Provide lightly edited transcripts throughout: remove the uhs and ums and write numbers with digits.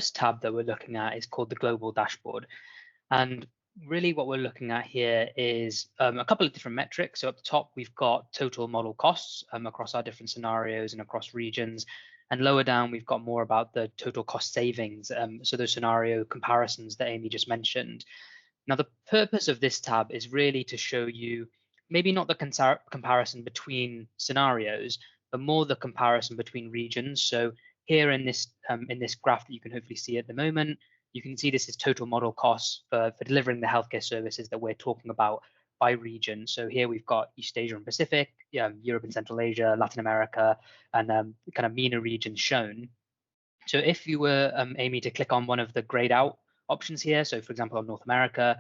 first tab that we're looking at is called the Global Dashboard. And really what we're looking at here is a couple of different metrics. So at the top, we've got total model costs across our different scenarios and across regions. And lower down, we've got more about the total cost savings. So those scenario comparisons that Amy just mentioned. Now, the purpose of this tab is really to show you maybe not the comparison between scenarios, but more the comparison between regions. So here in this graph that you can hopefully see at the moment, you can see this is total model costs for delivering the healthcare services that we're talking about by region. So here we've got East Asia and Pacific, Europe and Central Asia, Latin America, and kind of MENA regions shown. So if you were, Amy, to click on one of the grayed out options here, so for example, on North America,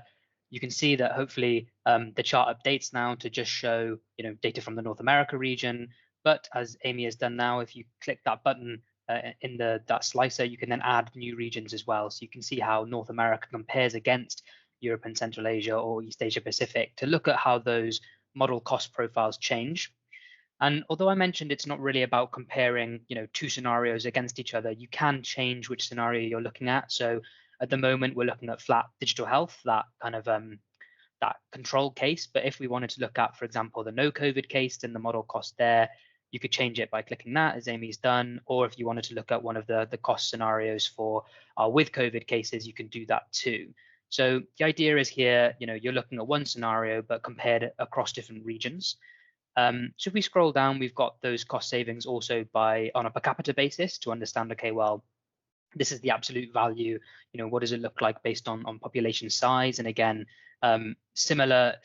you can see that hopefully the chart updates now to just show data from the North America region. But as Amy has done now, if you click that button in that slicer, you can then add new regions as well. So you can see how North America compares against Europe and Central Asia or East Asia Pacific to look at how those model cost profiles change. And although I mentioned it's not really about comparing, two scenarios against each other, you can change which scenario you're looking at. So at the moment, we're looking at flat digital health, that kind of that control case. But if we wanted to look at, for example, the no COVID case, then the model cost there, you could change it by clicking that, as Amy's done. Or if you wanted to look at one of the cost scenarios for with COVID cases, you can do that too. So the idea is here, you're looking at one scenario, but compared across different regions. So if we scroll down, we've got those cost savings also on a per capita basis to understand, okay, well, this is the absolute value, what does it look like based on population size? And again, similar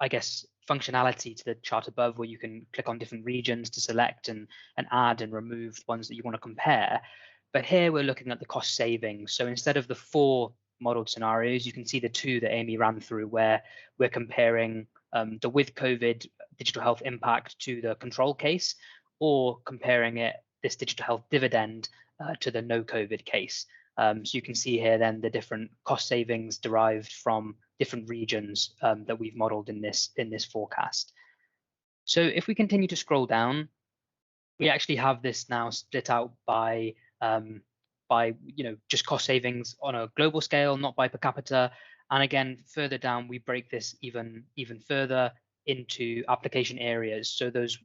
I guess, functionality to the chart above, where you can click on different regions to select and add and remove ones that you want to compare. But here we're looking at the cost savings. So instead of the 4 modeled scenarios, you can see the 2 that Amy ran through, where we're comparing the with COVID digital health impact to the control case, or comparing this digital health dividend to the no COVID case. So you can see here then the different cost savings derived from different regions that we've modeled in this forecast. So if we continue to scroll down, we actually have this now split out by just cost savings on a global scale, not by per capita. And again, further down, we break this even further into application areas. So those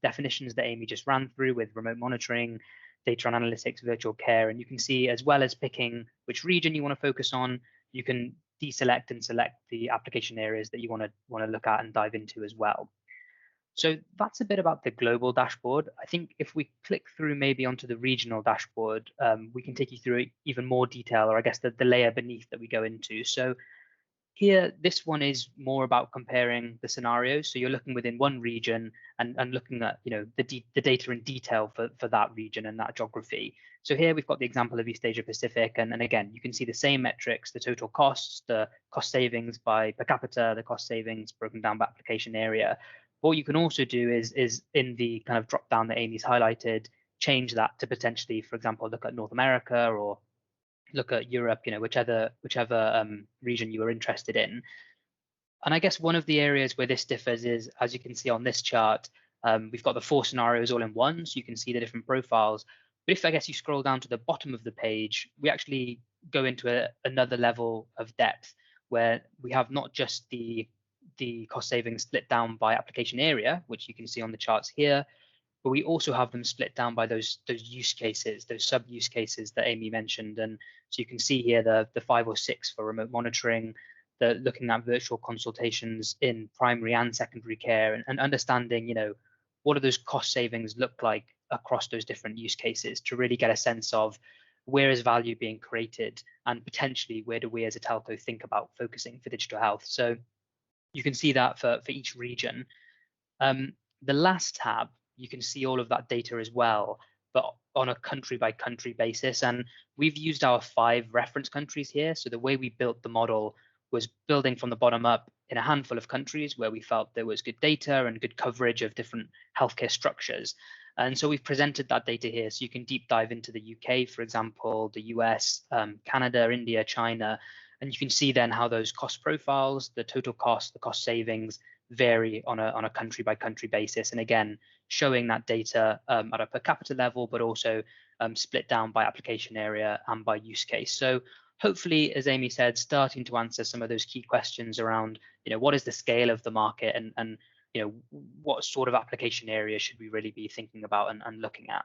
definitions that Amy just ran through with remote monitoring, data and analytics, virtual care, and you can see, as well as picking which region you want to focus on, you can deselect and select the application areas that you want to look at and dive into as well. So that's a bit about the global dashboard. I think if we click through maybe onto the regional dashboard, we can take you through even more detail, or I guess the layer beneath that we go into. So here, this one is more about comparing the scenarios. So you're looking within one region and looking at the data in detail for that region and that geography. So here we've got the example of East Asia Pacific, and again, you can see the same metrics: the total costs, the cost savings by per capita, the cost savings broken down by application area. What you can also do is in the kind of drop down that Amy's highlighted, change that to potentially, for example, look at North America or look at Europe, whichever region you are interested in. And I guess one of the areas where this differs is, as you can see on this chart, we've got the 4 scenarios all in one, so you can see the different profiles. But if I guess you scroll down to the bottom of the page, we actually go into another level of depth, where we have not just the cost savings split down by application area, which you can see on the charts here, but we also have them split down by those use cases, those sub use cases that Amy mentioned. And so you can see here the 5 or 6 for remote monitoring, the looking at virtual consultations in primary and secondary care, and understanding, what do those cost savings look like across those different use cases, to really get a sense of where is value being created, and potentially where do we as a telco think about focusing for digital health. So you can see that for each region. The last tab, you can see all of that data as well, but on a country by country basis. And we've used our 5 reference countries here. So the way we built the model was building from the bottom up in a handful of countries where we felt there was good data and good coverage of different healthcare structures. And so we've presented that data here. So you can deep dive into the UK, for example, the US, Canada, India, China, And you can see then how those cost profiles, the total cost, the cost savings vary on a country by country basis. And again, showing that data at a per capita level, but also split down by application area and by use case. So hopefully, as Amy said, starting to answer some of those key questions around, what is the scale of the market, and what sort of application area should we really be thinking about and looking at.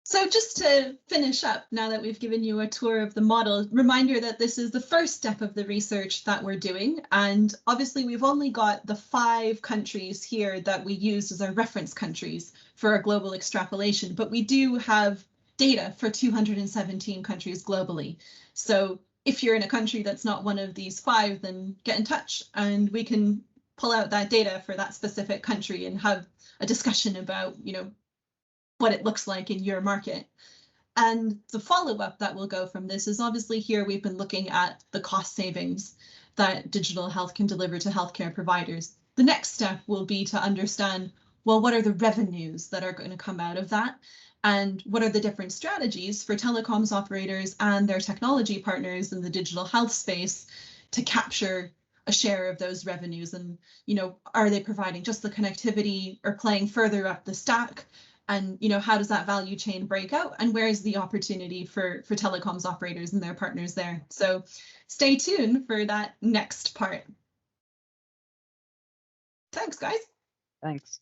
So just to finish up, now that we've given you a tour of the model, reminder that this is the first step of the research that we're doing. And obviously we've only got the 5 countries here that we used as our reference countries for our global extrapolation, but we do have data for 217 countries globally. So if you're in a country that's not one of these 5, then get in touch and we can pull out that data for that specific country and have a discussion about, what it looks like in your market. And the follow-up that will go from this is obviously here we've been looking at the cost savings that digital health can deliver to healthcare providers. The next step will be to understand, well, what are the revenues that are going to come out of that? And what are the different strategies for telecoms operators and their technology partners in the digital health space to capture a share of those revenues? And, are they providing just the connectivity or playing further up the stack? And how does that value chain break out, and where is the opportunity for telecoms operators and their partners there? So stay tuned for that next part. Thanks, guys. Thanks.